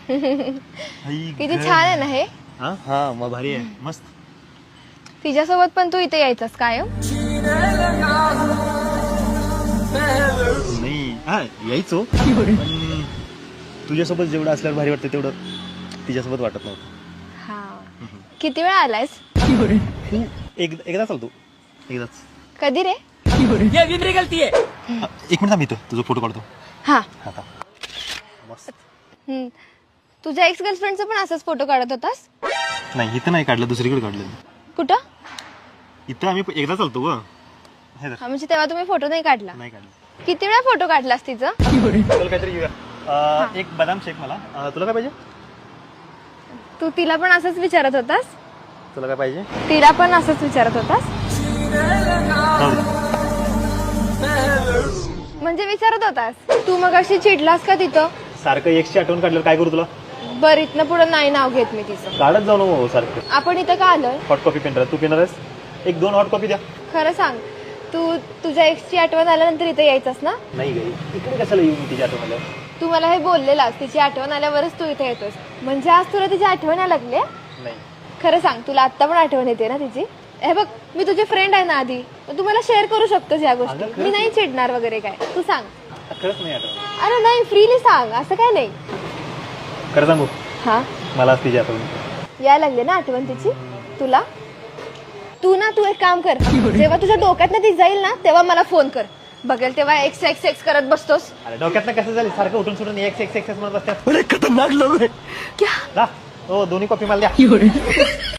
किती छान आहे ना हे. हा मग भारी आहे मस्त. तिच्यासोबत पण तू इथे यायचंस कायम? नाही हा यायचो पण तुझ्यासोबत जेवढं असल्यावर भारी वाटतं तेवढं तिच्यासोबत वाटत नव्हतं. हा. किती वेळा आलायस? एकदा चालतो एकदाच. कधी रे? एक मिनिट थांब इथं तुझा फोटो काढतो. हा. आता मस्त. तुझ्या एक्स गर्लफ्रेंडचा पण असाच फोटो काढत होतास? नाही इथं नाही काढलं, दुसरीकडे काढलं. कुठं? इथं आम्ही एकदा चालतो ग. हे धर. हा, म्हणजे तेव्हा तुम्ही फोटो नाही काढला? नाही काढलं. किती वेळा फोटो काढलास तिचं? तुला काहीतरी घेऊया. एक बदाम शेक मला. तुला काय पाहिजे? तू तिला पण असंच विचारत होतास? तुला काय पाहिजे? तिला पण असंच विचारत होतास? म्हणजे विचारत होतास? तू मग अशी चिडलास का तिथं? सारखं एक्सची आठवण काढलं काय करू तुला? बरं, इथनं पुढे नाही नाव घेत मी तिचं. काढत जाऊ नको सारखं. आपण इथं का आलोय? हॉट कॉफी पिणार तू पिणार आहेस? एक 2 हॉट कॉफी द्या. खरं सांग, तू तुझ्या एक्सची आठवण आल्यानंतर इथे यायचंस ना? नाही गई इकडे कशाला येऊ मी तिच्या आठवण आल्यावर? तू मला हे बोललेलास, तिची आठवण आल्यावरच तू इथे येतोस. म्हणजे आज तुला तिची आठवण यायला लागली? नाही. खरं सांग, तुला आत्ता पण आठवण येते ना तिची? हे बघ, मी तुझी फ्रेंड आहे ना आधी, तू मला शेअर करू शकतोस या गोष्टी. अगं, खरंच मी नाही चिडणार वगैरे काय. तू सांग. खरंच नाही आठवण. अरे नाही, फ्रीली सांग, असं काय नाही. खरं सांगू हा, मला आज तिची आठवण यायला लागले ना आठवण तिची तुला? तू एक काम कर, जेव्हा तुझ्या डोक्यात ती जाईल ना तेव्हा मला फोन कर. बघेल तेव्हा एक्स एक्स एक्स करत बसतोस. अरे डोक्यात कसं झालं सारखं उठून सुटून एक्स एक्स एक्स म्हणत बसतात. अरे खतरनाक लोक आहे. क्या? हो दोन्ही कॉपी मला द्या.